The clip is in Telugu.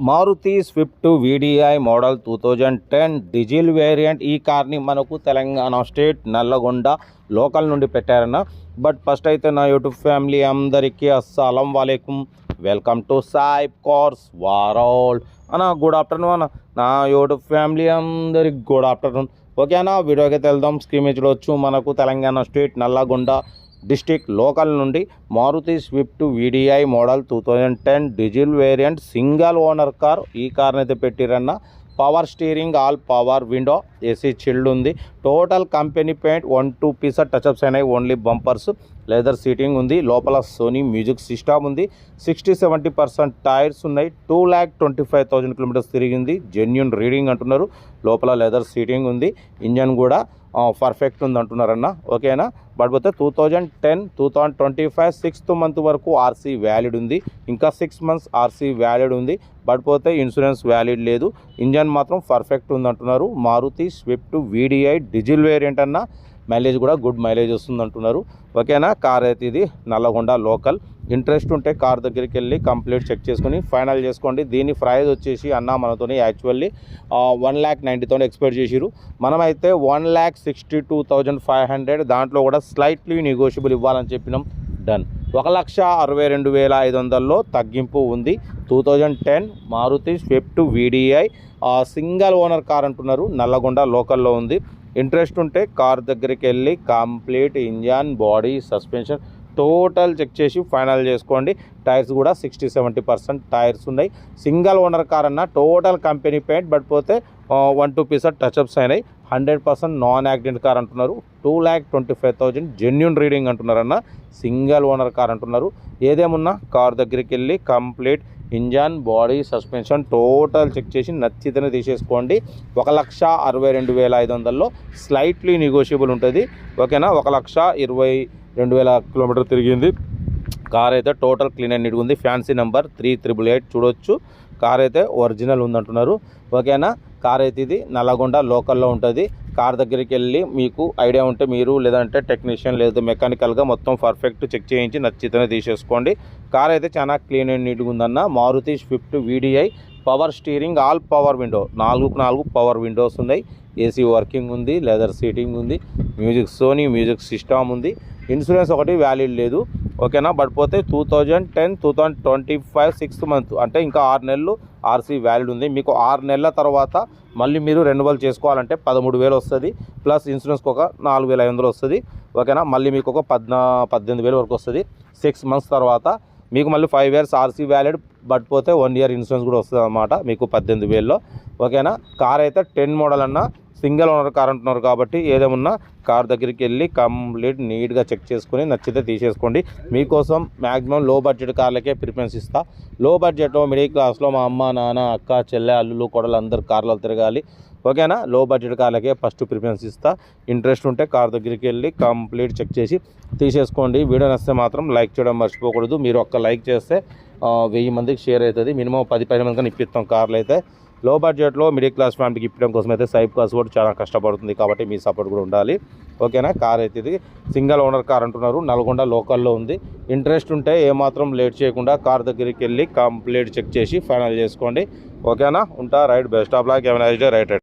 Maruti Swift VDI model 2010 diesel variant. ఈ కార్ని మనకు తెలంగాణ స్టేట్ నల్లగొండ లోకల్ నుండి పెట్టారన్న. బట్ ఫస్ట్ అయితే నా యూట్యూబ్ ఫ్యామిలీ అందరికీ అస్సలం వాలేకుమ్, welcome to Saib cars world అన్న. గుడ్ ఆఫ్టర్నూన్ అన్న. నా యూట్యూబ్ ఫ్యామిలీ అందరికి గుడ్ ఆఫ్టర్నూన్. ఓకే అన్న, వీడియోకి వెళ్దాం. స్క్రీన్ మీద చూడవచ్చు మనకు Telangana state Nalgonda district local నుండి Maruti Swift VDI model 2010 diesel variant single owner car. ఈ కార్ని అయితే పెట్టిరన్న. Power steering, all power window, AC chilled ఉంది. Total company paint, 1-2 piece touch ups అయినాయి. ఓన్లీ బంపర్స్, లెదర్ సీటింగ్ ఉంది. లోపల సోనీ మ్యూజిక్ సిస్టమ్ ఉంది. 60-70% టైర్స్ ఉన్నాయి. 2,25,000 కిలోమీటర్స్ తిరిగింది. జెన్యూన్ రీడింగ్ అంటున్నారు. లోపల లెదర్ సీటింగ్ ఉంది. ఇంజన్ కూడా పర్ఫెక్ట్ ఉంది అంటున్నారన్న. ఓకేనా. బట్ పోతే 2010-2025 6th మంత్ వరకు ఆర్సీ వ్యాలిడ్ ఉంది. ఇంకా 6 months ఆర్సీ వ్యాలిడ్ ఉంది. బట్ పోతే ఇన్సూరెన్స్ వ్యాలిడ్ లేదు. ఇంజన్ మాత్రం పర్ఫెక్ట్ ఉంది అంటున్నారు. Maruti Swift VDI diesel variant అన్న. మైలేజ్ కూడా గుడ్ మైలేజ్ వస్తుంది అంటున్నారు. ఓకేనా. కార్ అయితే ఇది నల్లగొండ లోకల్. ఇంట్రెస్ట్ ఉంటే కార్ దగ్గరికి వెళ్ళి కంప్లీట్ చెక్ చేసుకుని ఫైనల్ చేసుకోండి. దీని ప్రైస్ వచ్చేసి అన్న మనతోని యాక్చువల్లీ 1,90,000 ఎక్స్పెక్ట్ చేసిరు. మనమైతే 1,62,500, దాంట్లో కూడా స్లైట్లీ నెగోషియబుల్ ఇవ్వాలని చెప్పినాం. డన్. 1,62,500లో తగ్గింపు ఉంది. 2010 Maruti Swift VDI single owner car అంటున్నారు. నల్లగొండ లోకల్లో ఉంది. ఇంట్రెస్ట్ ఉంటే కార్ దగ్గరికి వెళ్ళి complete engine, body, suspension total check చేసి ఫైనల్ చేసుకోండి. టైర్స్ కూడా 60-70% టైర్స్ ఉన్నాయి. సింగల్ ఓనర్ కార్ అన్న. Total company paint. బట్ పోతే 1-2 పీస్ టచ్అప్స్ అయినాయి. 100% నాన్ యాక్సిడెంట్ కార్ అంటున్నారు. 2,25,000 జెన్యూన్ రీడింగ్ అంటున్నారన్న. సింగల్ ఓనర్ కార్ అంటున్నారు. ఏదేమున్నా కార్ దగ్గరికి వెళ్ళి complete engine, body, suspension total check చేసి నచ్చితేనే తీసేసుకోండి. 1,62,500లో స్లైట్లీ నెగోషియబుల్ ఉంటుంది. ఓకేనా. 1,22,000 కిలోమీటర్ తిరిగింది. కార్ అయితే టోటల్ క్లీన్ అండ్ నీట్గా ఉంది. ఫ్యాన్సీ నెంబర్ 3888 చూడొచ్చు. కార్ అయితే ఒరిజినల్ ఉందంటున్నారు. ఓకేనా. కార్ అయితే ఇది నల్లగొండ లోకల్లో ఉంటుంది. కార్ దగ్గరికి వెళ్ళి మీకు ఐడియా ఉంటే మీరు, లేదంటే టెక్నీషియన్, లేదా మెకానికల్గా మొత్తం పర్ఫెక్ట్ చెక్ చేయించి నచ్చితేనే తీసేసుకోండి. కార్ అయితే చాలా క్లీన్ అండ్ నీట్గా ఉందన్న. Maruti Swift VDI power steering, all power window, 4 power windows ఉన్నాయి. ఏసీ వర్కింగ్ ఉంది. లెదర్ సీటింగ్ ఉంది. మ్యూజిక్, సోనీ మ్యూజిక్ సిస్టమ్ ఉంది. ఇన్సూరెన్స్ ఒకటి వ్యాలిడ్ లేదు. ఓకేనా. బట్ పోతే 2010-2025 6th మంత్ అంటే ఇంకా 6 నెలలు ఆర్సీ వ్యాలిడ్ ఉంది. మీకు 6 నెలల తర్వాత మళ్ళీ మీరు రెన్యువల్ చేసుకోవాలంటే 13,000 వస్తుంది. ప్లస్ ఇన్సూరెన్స్కి ఒక 4,500 వస్తుంది. ఓకేనా. మళ్ళీ మీకు ఒక 18,000 వరకు వస్తుంది. 6 months తర్వాత మీకు మళ్ళీ 5 years ఆర్సీ వ్యాలిడ్. బట్ పోతే 1 year ఇన్సూరెన్స్ కూడా వస్తుంది అన్నమాట మీకు 18,000లో. ఓకేనా. కార్ అయితే 10 మోడల్ అన్న. సింగిల్ ఓనర్ కార్ అంటున్నారు కాబట్టి ఏదేమన్నా కార్ దగ్గరికి వెళ్ళి కంప్లీట్ నీట్గా చెక్ చేసుకుని నచ్చితే తీసేసుకోండి. మీకోసం మ్యాక్సిమం లో బడ్జెట్ కార్లకే ప్రిఫరెన్స్ ఇస్తా. లో బడ్జెట్లో మిడిల్ క్లాస్లో మా అమ్మ, నాన్న, అక్క, చెల్లె, అల్లులు, కొడలు అందరు కార్లలో తిరగాలి. ఓకేనా. లో బడ్జెట్ కార్లకే ఫస్ట్ ప్రిఫరెన్స్ ఇస్తా. ఇంట్రెస్ట్ ఉంటే కార్ దగ్గరికి వెళ్ళి కంప్లీట్ చెక్ చేసి తీసేసుకోండి. వీడియో నచ్చితే మాత్రం లైక్ చేయడం మర్చిపోకూడదు. మీరు ఒక్క లైక్ చేస్తే 1000 మందికి షేర్ అవుతుంది. మినిమం 10-15 మంది కానీ ఇప్పిస్తాం కార్లు అయితే. లో బడ్జెట్లో మిడిల్ క్లాస్ ఫ్యామిలీకి ఇప్పడం కోసం అయితే సాయిబ్ కార్స్ కూడా చాలా కష్టపడుతుంది కాబట్టి మీ సపోర్ట్ కూడా ఉండాలి. ఓకేనా. కార్ అయితే ఇది సింగల్ ఓనర్ కార్ అంటున్నారు. నల్గొండ లోకల్లో ఉంది. ఇంట్రెస్ట్ ఉంటే ఏమాత్రం లేట్ చేయకుండా కార్ దగ్గరికి వెళ్ళి కంప్లీట్ చెక్ చేసి ఫైనల్ చేసుకోండి. ఓకేనా. ఉంటా. Right. Best of luck. Right.